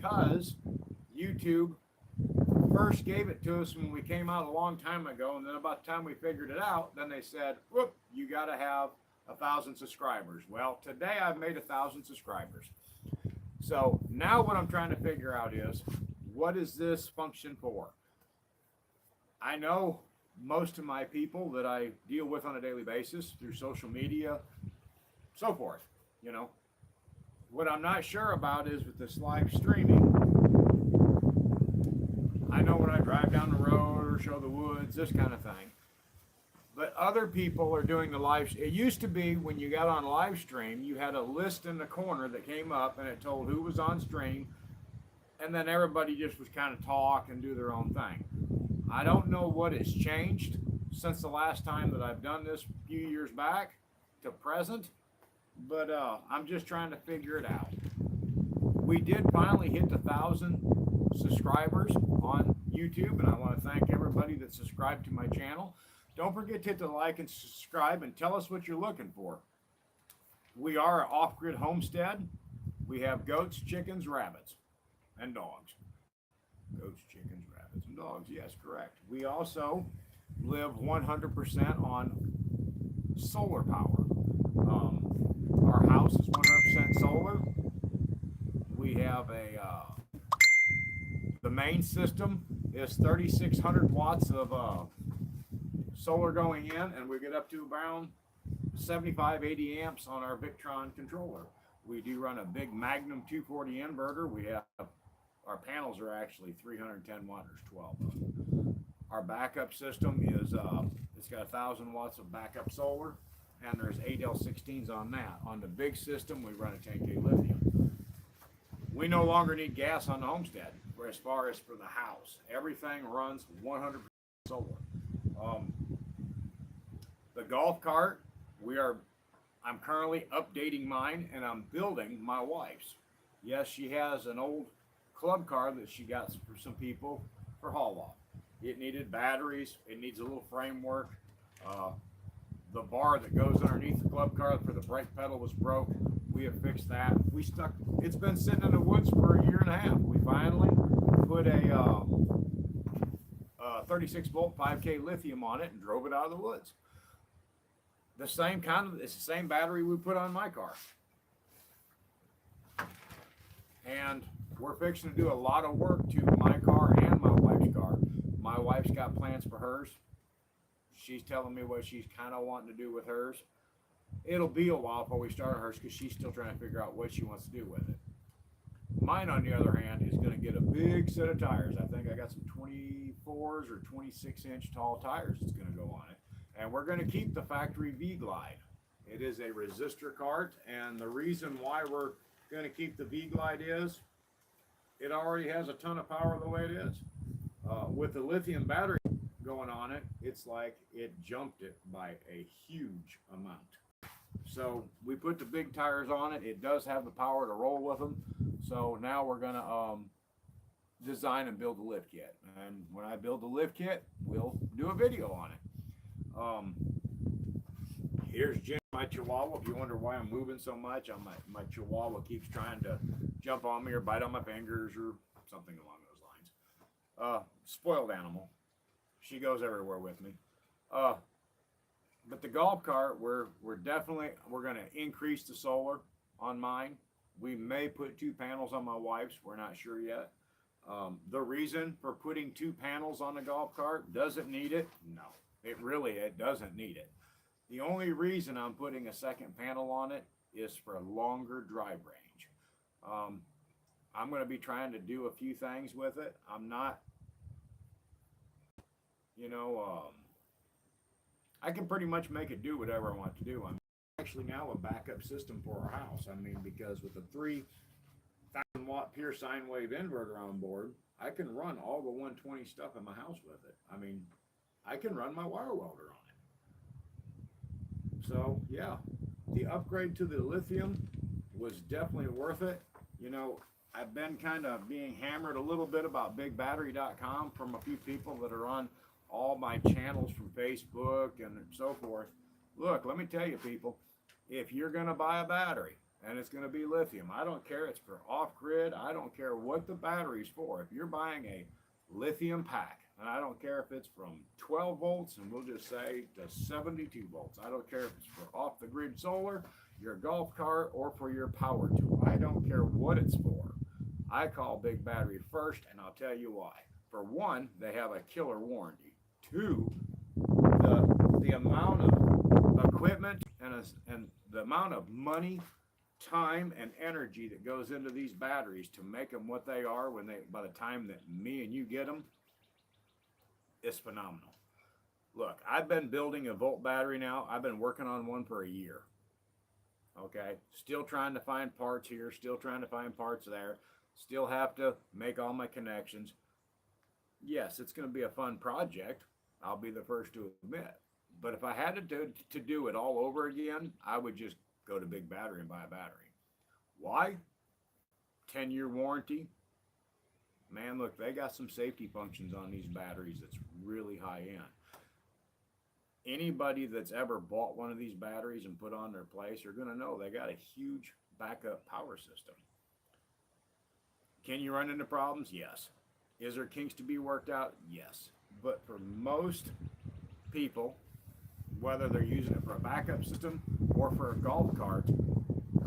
because YouTube first gave it to us when we came out a long time ago, and then about the time we figured it out, then they said, whoop, you got to have 1,000 subscribers. Well, today I've made 1,000 subscribers. So now what I'm trying to figure out is, what is this function for? I know most of my people that I deal with on a daily basis through social media, so forth, you know. What I'm not sure about is with this live streaming, I know when I drive down the road or show the woods, this kind of thing. But other people are doing the live. It used to be when you got on live stream, you had a list in the corner that came up and it told who was on stream, and then everybody just was kind of talk and do their own thing. I don't know what has changed since the last time that I've done this a few years back to present, but I'm just trying to figure it out. We did finally hit 1,000 subscribers on YouTube, and I want to thank everybody that subscribed to my channel. Don't forget to hit the like and subscribe and tell us what you're looking for. We are an off-grid homestead. We have goats, chickens, rabbits, and dogs. Goats, chickens, rabbits, and dogs. Yes, correct. We also live 100% on solar power. Our house is 100% solar. We have the main system is 3,600 watts of solar going in, and we get up to around 75, 80 amps on our Victron controller. We do run a big Magnum 240 inverter. We have, our panels are actually 310 watt, there's 12 of them. Our backup system is, it's got 1,000 watts of backup solar, and there's 8 L16s on that. On the big system, we run a 10K lithium. We no longer need gas on the homestead, for as far as for the house. Everything runs 100% solar. The golf cart, I'm currently updating mine, and I'm building my wife's. Yes, she has an old club car that she got for some people for haul off. It needed batteries, it needs a little framework. The bar that goes underneath the club car for the brake pedal was broke. We have fixed that. It's been sitting in the woods for 1.5 years. We finally put a 36 volt 5K lithium on it and drove it out of the woods. It's the same battery we put on my car. And we're fixing to do a lot of work to my car and my wife's car. My wife's got plans for hers. She's telling me what she's kind of wanting to do with hers. It'll be a while before we start hers because she's still trying to figure out what she wants to do with it. Mine, on the other hand, is going to get a big set of tires. I think I got some 24s or 26-inch tall tires that's going to go on it. And we're going to keep the factory V-Glide. It is a resistor cart, and the reason why we're going to keep the V-Glide is it already has a ton of power the way it is. With the lithium battery going on it, it's like it jumped it by a huge amount. So we put the big tires on it. It does have the power to roll with them. So now we're going to design and build the lift kit. And when I build the lift kit, we'll do a video on it. Here's Jim, my Chihuahua. If you wonder why I'm moving so much, my Chihuahua keeps trying to jump on me or bite on my fingers or something along those lines. Spoiled animal. She goes everywhere with me. But the golf cart, we're going to increase the solar on mine. We may put 2 panels on my wife's. We're not sure yet. The reason for putting 2 panels on the golf cart, does it need it? No. It doesn't need it. The only reason I'm putting a second panel on it is for a longer drive range. I'm going to be trying to do a few things with it. I'm not, I can pretty much make it do whatever I want to do. I'm actually now a backup system for our house. I mean, because with the 3,000 watt pure sine wave inverter on board, I can run all the 120 stuff in my house with it. I mean, I can run my wire welder on it. So yeah, the upgrade to the lithium was definitely worth it. I've been kind of being hammered a little bit about bigbattery.com from a few people that are on all my channels from Facebook and so forth. Look, let me tell you, people, if you're going to buy a battery and it's going to be lithium. I don't care. It's for off-grid. I don't care what the battery's for. If you're buying a lithium pack, and I don't care if it's from 12 volts, and we'll just say to 72 volts. I don't care if it's for off-the-grid solar, your golf cart, or for your power tool. I don't care what it's for. I call Big Battery first, and I'll tell you why. For one, they have a killer warranty. Two, the amount of equipment and the amount of money, time, and energy that goes into these batteries to make them what they are by the time that me and you get them is phenomenal. Look, I've been building a volt battery now. I've been working on one for a year. Okay, still trying to find parts here, still trying to find parts there, still have to make all my connections. Yes, it's going to be a fun project. I'll be the first to admit. But if I had to do it all over again, I would just go to Big Battery and buy a battery. Why? 10-year warranty. Man, look, they got some safety functions on these batteries that's really high end. Anybody that's ever bought one of these batteries and put on their place are going to know they got a huge backup power system. Can you run into problems? Yes. Is there kinks to be worked out? Yes. But for most people, whether they're using it for a backup system or for a golf cart,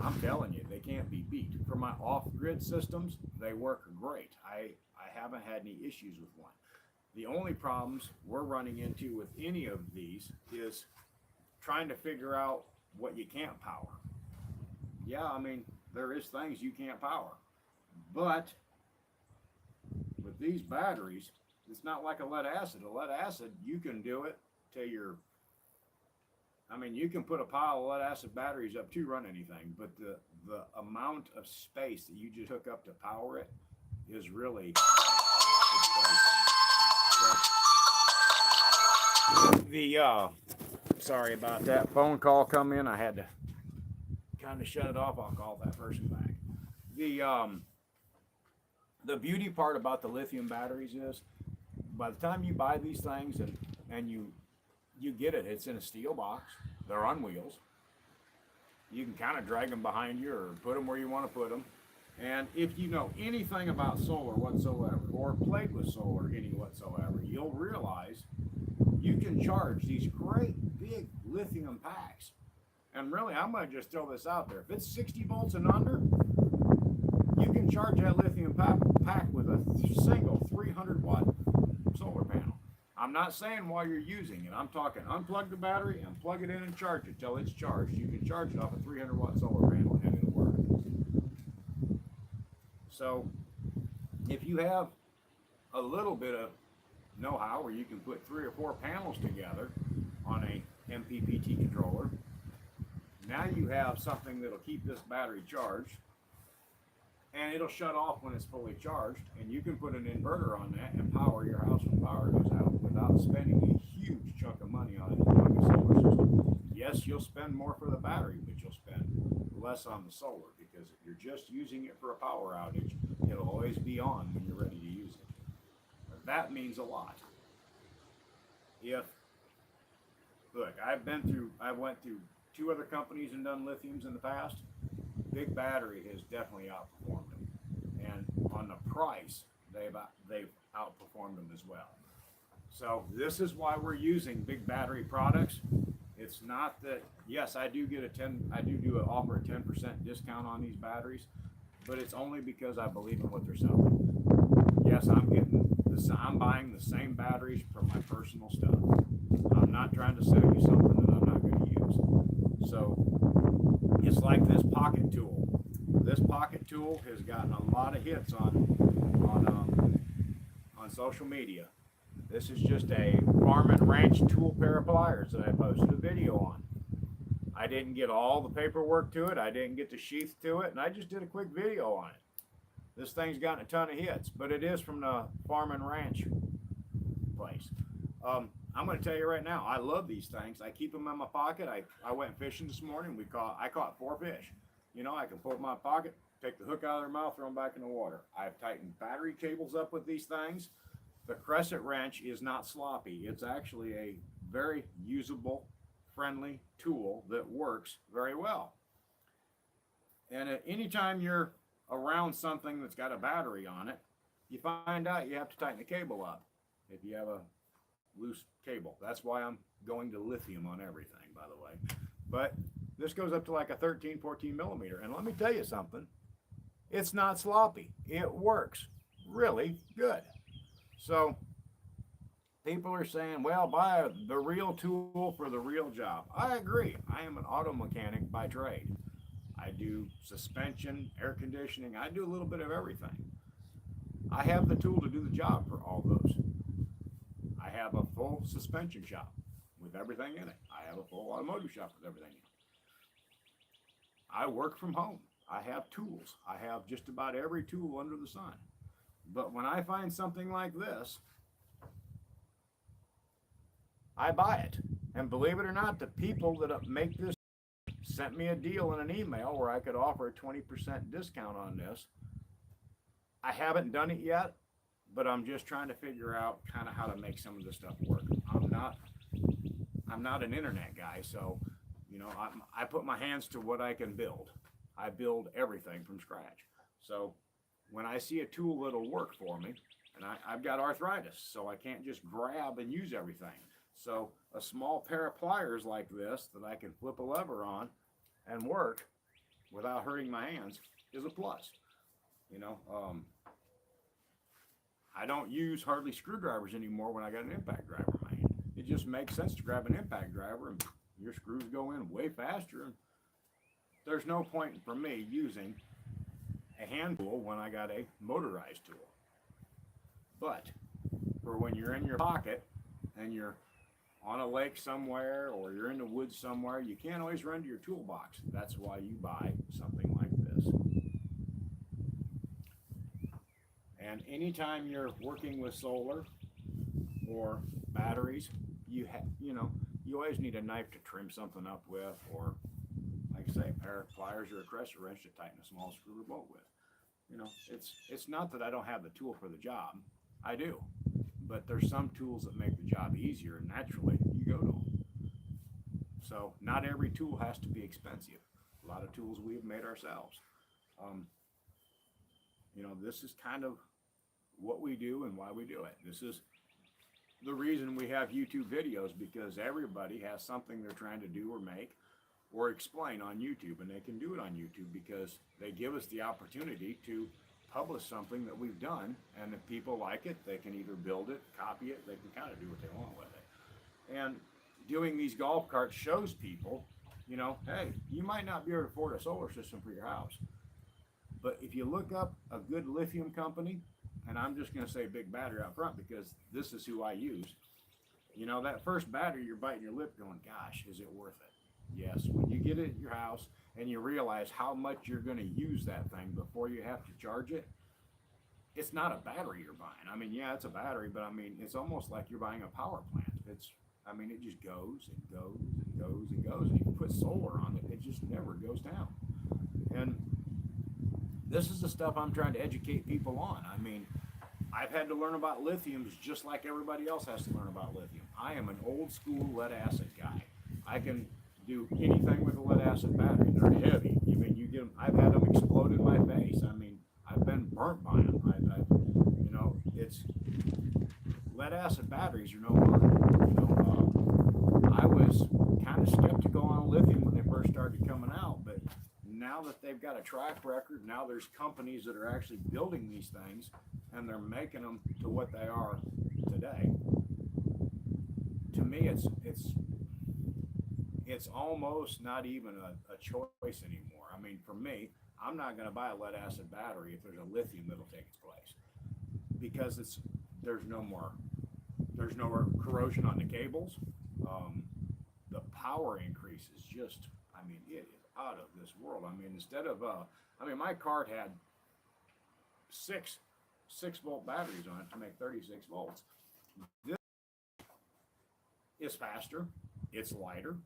I'm telling you, they can't be beat. For my off-grid systems, they work great. I haven't had any issues with one. The only problems we're running into with any of these is trying to figure out what you can't power. Yeah, I mean, there is things you can't power. But with these batteries, it's not like a lead acid. A lead acid, you can do it till you can put a pile of lead acid batteries up to run anything, but the amount of space that you just took up to power it is really sorry about that phone call come in. I had to kind of shut it off. I'll call that person back. The beauty part about the lithium batteries is by the time you buy these things and you get it, it's in a steel box. They're on wheels. You can kind of drag them behind you or put them where you want to put them. And if you know anything about solar whatsoever, or played with solar any whatsoever, you'll realize you can charge these great big lithium packs. And really, I'm going to just throw this out there. If it's 60 volts and under, you can charge that lithium pack with a single 300 watt solar panel. I'm not saying while you're using it. I'm talking unplug the battery and plug it in and charge it till it's charged. You can charge it off a 300 watt solar panel and it'll work. So if you have a little bit of know-how where you can put 3 or 4 panels together on a MPPT controller, now you have something that'll keep this battery charged, and it'll shut off when it's fully charged, and you can put an inverter on that and power your house when power goes out without spending a huge chunk of money on a solar system. Yes, you'll spend more for the battery, but you'll spend less on the solar, because if you're just using it for a power outage, it'll always be on when you're ready to use it. That means a lot. I went through 2 other companies and done lithiums in the past. Big Battery has definitely outperformed them, and on the price, they've outperformed them as well. So this is why we're using Big Battery products. It's not that, yes, I do offer a 10% discount on these batteries, but it's only because I believe in what they're selling. Yes, I'm buying the same batteries for my personal stuff. I'm not trying to sell you something that I'm not going to use. So it's like this pocket tool. This pocket tool has gotten a lot of hits on social media. This is just a farm and ranch tool pair of pliers that I posted a video on. I didn't get all the paperwork to it. I didn't get the sheath to it, and I just did a quick video on it. This thing's gotten a ton of hits, but it is from the farm and ranch place. I'm going to tell you right now, I love these things. I keep them in my pocket. I went fishing this morning. I caught 4 fish. You know, I can pull them out of my pocket, take the hook out of their mouth, throw them back in the water. I've tightened battery cables up with these things. The crescent wrench is not sloppy. It's actually a very usable, friendly tool that works very well. And anytime you're around something that's got a battery on it, you find out you have to tighten the cable up if you have a loose cable. That's why I'm going to lithium on everything, by the way. But this goes up to like a 13, 14 millimeter. And let me tell you something, it's not sloppy. It works really good. So people are saying, well, buy the real tool for the real job. I agree. I am an auto mechanic by trade. I do suspension, air conditioning. I do a little bit of everything. I have the tool to do the job for all those. I have a full suspension shop with everything in it. I have a full automotive shop with everything in it. I work from home. I have tools. I have just about every tool under the sun. But when I find something like this, I buy it. And believe it or not, the people that make this sent me a deal in an email where I could offer a 20% discount on this. I haven't done it yet, but I'm just trying to figure out kind of how to make some of this stuff work. I'm not an internet guy, so you know, I put my hands to what I can build. I build everything from scratch. So when I see a tool that'll work for me, and I've got arthritis, so I can't just grab and use everything. So a small pair of pliers like this that I can flip a lever on and work without hurting my hands is a plus. You know, I don't use hardly screwdrivers anymore when I got an impact driver in my hand. It just makes sense to grab an impact driver and your screws go in way faster. And there's no point for me using a hand tool when I got a motorized tool. But for when you're in your pocket and you're on a lake somewhere or you're in the woods somewhere, you can't always run to your toolbox. That's why you buy something like this. And anytime you're working with solar or batteries, you always need a knife to trim something up with, or like I say, a pair of pliers or a crescent wrench to tighten a small screw or bolt with. You know, it's not that I don't have the tool for the job. I do. But there's some tools that make the job easier, and naturally you go to them. So not every tool has to be expensive. A lot of tools we have made ourselves. You know, this is kind of what we do and why we do it. This is the reason we have YouTube videos, because everybody has something they're trying to do or make or explain on YouTube, and they can do it on YouTube because they give us the opportunity to publish something that we've done, and if people like it, they can either build it, copy it, they can kind of do what they want with it. And doing these golf carts shows people, you know, hey, you might not be able to afford a solar system for your house, but if you look up a good lithium company, and I'm just going to say Big Battery out front because this is who I use, you know, that first battery, you're biting your lip going, gosh, is it worth it? Yes, when you get it at your house and you realize how much you're going to use that thing before you have to charge it, it's not a battery you're buying. I mean, yeah, it's a battery, but I mean, it's almost like you're buying a power plant. It just goes and goes and goes and goes. And if you put solar on it, it just never goes down. And this is the stuff I'm trying to educate people on. I mean, I've had to learn about lithiums just like everybody else has to learn about lithium. I am an old school lead acid guy. I can do anything with a lead acid battery. They're heavy. I mean, you get them. I've had them explode in my face. I mean, I've been burnt by them. It's lead acid batteries are no fun. I was kind of skeptical on lithium when they first started coming out, but now that they've got a track record, now there's companies that are actually building these things, and they're making them to what they are today. To me, it's almost not even a choice anymore. I mean, for me, I'm not going to buy a lead acid battery if there's a lithium that'll take its place, because there's no more corrosion on the cables. The power increase is just, I mean, it is out of this world. I mean, my cart had six 6-volt batteries on it to make 36 volts. This is faster, it's lighter,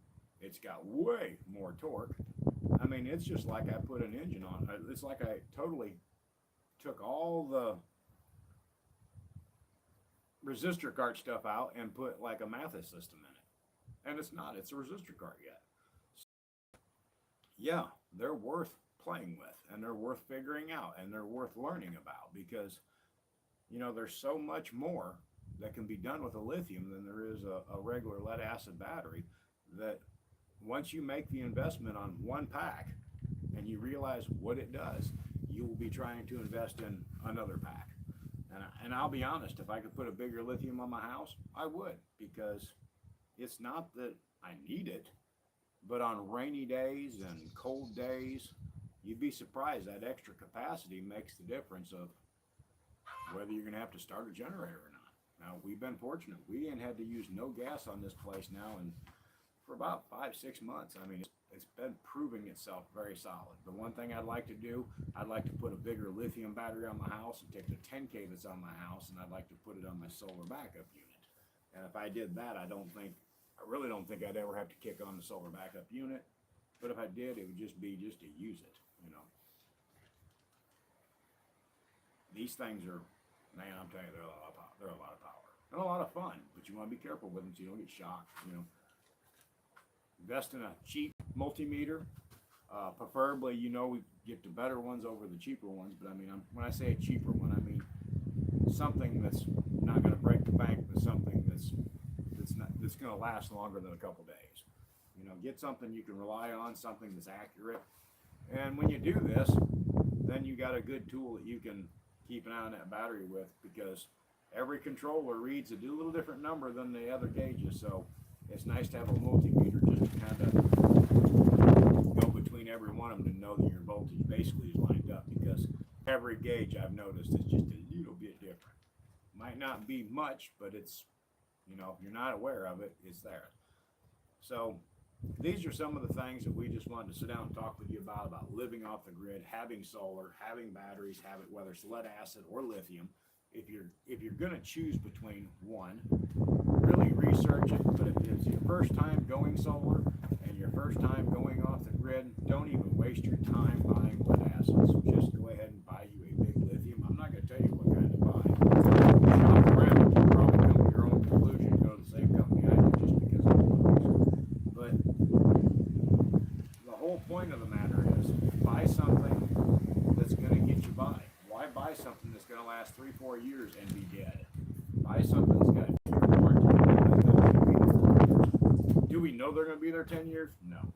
it's got way more torque. I mean, it's just like I put an engine on. It's like I totally took all the resistor cart stuff out and put like a Mathis system in it. And it's not, it's a resistor cart yet. So, yeah, they're worth playing with, and they're worth figuring out, and they're worth learning about, because there's so much more that can be done with a lithium than there is a regular lead acid battery. That once you make the investment on one pack and you realize what it does, you will be trying to invest in another pack. And I'll be honest, if I could put a bigger lithium on my house, I would, because it's not that I need it, but on rainy days and cold days, you'd be surprised that extra capacity makes the difference of whether you're going to have to start a generator or not. Now, we've been fortunate. We ain't had to use no gas on this place now and for about 5-6 months. I mean, it's been proving itself very solid. The one thing I'd like to do, I'd like to put a bigger lithium battery on my house and take the 10K that's on my house, and I'd like to put it on my solar backup unit. And if I did that, I really don't think I'd ever have to kick on the solar backup unit. But if I did, it would just be to use it. These things are, man, I'm telling you, they're a lot of power. They're a lot of power. They're a lot of fun, but you want to be careful with them so you don't get shocked. Invest in a cheap multimeter. Preferably, we get the better ones over the cheaper ones. But I mean, when I say a cheaper one, I mean something that's not going to break the bank, but something that's going to last longer than a couple days. Get something you can rely on, something that's accurate. And when you do this, then you got a good tool that you can keep an eye on that battery with, because every controller reads a little different number than the other gauges. So it's nice to have a multimeter just to kind of go between every one of them to know that your voltage basically is lined up, because every gauge I've noticed is just a little bit different. Might not be much, but it's, if you're not aware of it, it's there. So these are some of the things that we just wanted to sit down and talk with you about living off the grid, having solar, having batteries, whether it's lead acid or lithium. If you're going to choose between one, really research it. But if it's your first time going solar and your first time going off the grid, don't even waste your time buying lead acids. Just go ahead and buy you a big lithium. I'm not going to tell you what kind to buy. Shop around, you'll probably come to your own conclusion. Go to the same company I did just because of the But the whole point of the matter is, buy something that's going to get you by. Why buy something that's going to last 3-4 years and be dead? Buy something that's got a 2-year warranty. Do we know they're going to be there 10 years? No.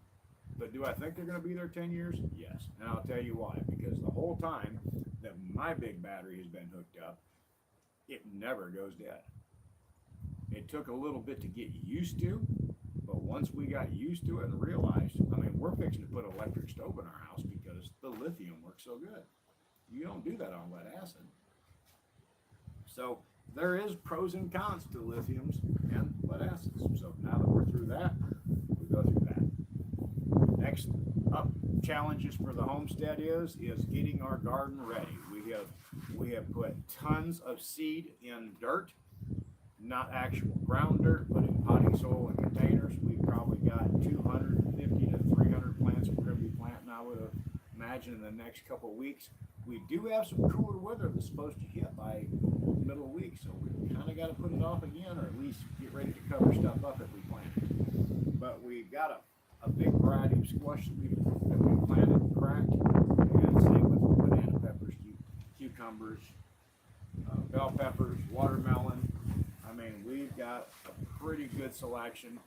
But do I think they're going to be there 10 years? Yes. And I'll tell you why. Because the whole time that my big battery has been hooked up, it never goes dead. It took a little bit to get used to, but once we got used to it and realized, we're fixing to put an electric stove in our house because the lithium works so good. You don't do that on lead acid. So there is pros and cons to lithiums and lead acids. So now that we're through that, we go through that. Next up challenges for the homestead is getting our garden ready. We have put tons of seed in dirt, not actual ground dirt, but in potting soil and containers. We've probably got 250 to 300 plants we're going to be planting, I would imagine, in the next couple of weeks. We do have some cooler weather that's supposed to hit by middle of the week, so we kind of got to put it off again, or at least get ready to cover stuff up if we plant it. But we've got a big variety of squash that we planted and cracked, and same with banana peppers, cucumbers, bell peppers, watermelon. We've got a pretty good selection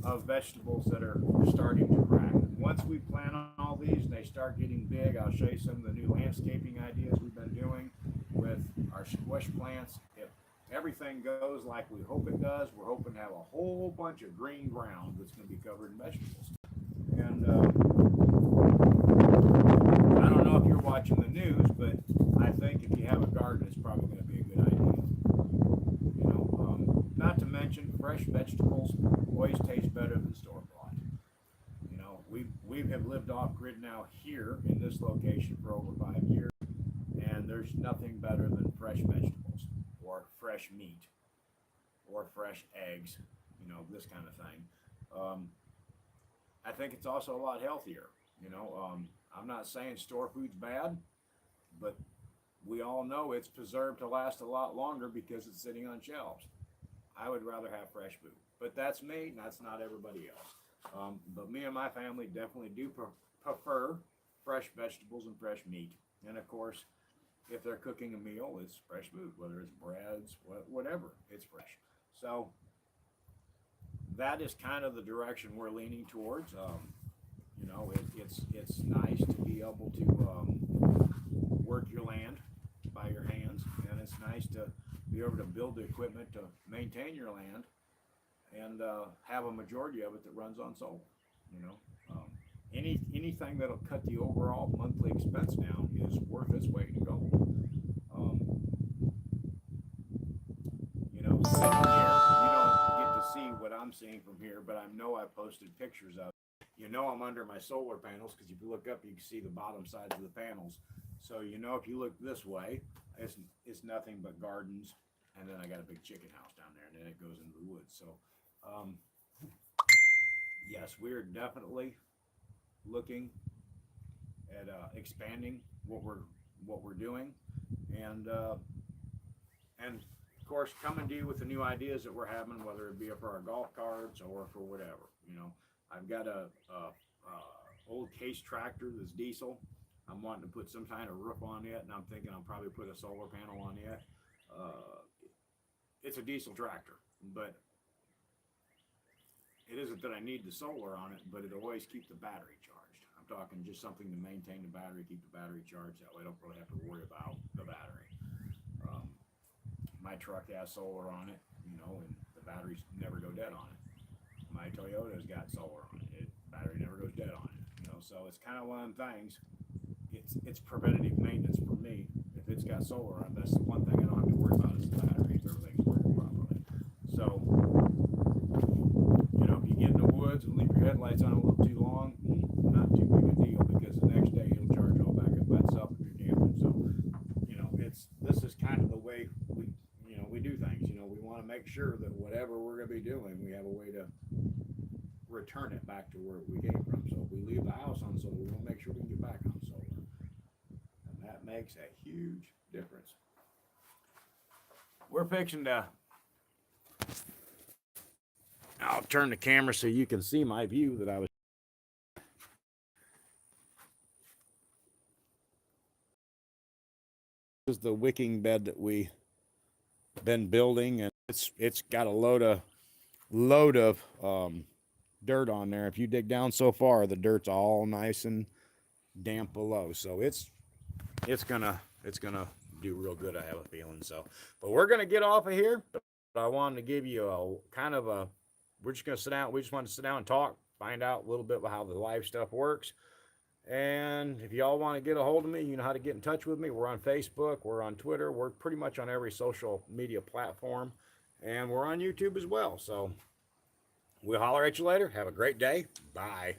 of vegetables that are starting to crack. Once we plant on all these and they start getting big, I'll show you some of the new landscaping ideas we've been doing with our squash plants. If everything goes like we hope it does, we're hoping to have a whole bunch of green ground that's going to be covered in vegetables. And I don't know if you're watching the news, but I think if you have a garden, it's probably going to be a good idea. Not to mention, fresh vegetables always taste better than store-bought. We have lived off-grid now here in this location for over 5 years, and there's nothing better than fresh vegetables or fresh meat or fresh eggs, this kind of thing. I think it's also a lot healthier. I'm not saying store food's bad, but we all know it's preserved to last a lot longer because it's sitting on shelves. I would rather have fresh food, but that's me, and that's not everybody else. But me and my family definitely do prefer fresh vegetables and fresh meat. And of course, if they're cooking a meal, it's fresh food, whether it's breads, whatever, it's fresh. So that is kind of the direction we're leaning towards. You know, it's nice to be able to work your land by your hands, and it's nice to be able to build the equipment to maintain your land and have a majority of it that runs on solar. You know, anything that'll cut the overall monthly expense down is worth its weight in gold. You know, sitting here, you don't get to see what I'm seeing from here, but I know I posted pictures of it. You know I'm under my solar panels because if you look up, you can see the bottom sides of the panels. So you know if you look this way, it's nothing but gardens, and then I got a big chicken house down there, and then it goes into the woods. So yes, we're definitely looking at expanding what we're doing, and of course coming to you with the new ideas that we're having, whether it be for our golf carts or for whatever. You know, I've got a old case tractor that's diesel. I'm wanting to put some kind of roof on it, and I'm thinking I'll probably put a solar panel on it. It's a diesel tractor, but it isn't that I need the solar on it, but it'll always keep the battery charged. I'm talking just something to maintain the battery, keep the battery charged. That way I don't really have to worry about the battery. My truck has solar on it, you know, and the batteries never go dead on it. My Toyota's got solar on it. Battery never goes dead on it. You know, so it's kind of one of them things. It's preventative maintenance for me. If it's got solar on, that's the one thing I don't have to worry about is the battery if everything's working properly. So, you know, if you get in the woods and leave your headlights on a little too long, not too big a deal because the next day it'll charge all back up by itself if you're damping. So, you know, this is kind of the way we do things. You know, we want to make sure that whatever we're going to be doing, we have a way to return it back to where we came from. So if we leave the house on solar, we want to make sure we can get back on solar. And that makes a huge difference. We're fixing to, I'll turn the camera so you can see my view that I was. This is the wicking bed that we been building, and it's got a load of dirt on there. If you dig down so far, the dirt's all nice and damp below, so it's gonna do real good, I have a feeling. So but we're gonna get off of here, but I wanted to give you a kind of a, we're just gonna sit down, we just want to sit down and talk, find out a little bit about how the live stuff works. And if y'all want to get a hold of me, you know how to get in touch with me. We're on Facebook, we're on Twitter, we're pretty much on every social media platform, and we're on YouTube as well. So we'll holler at you later. Have a great day. Bye.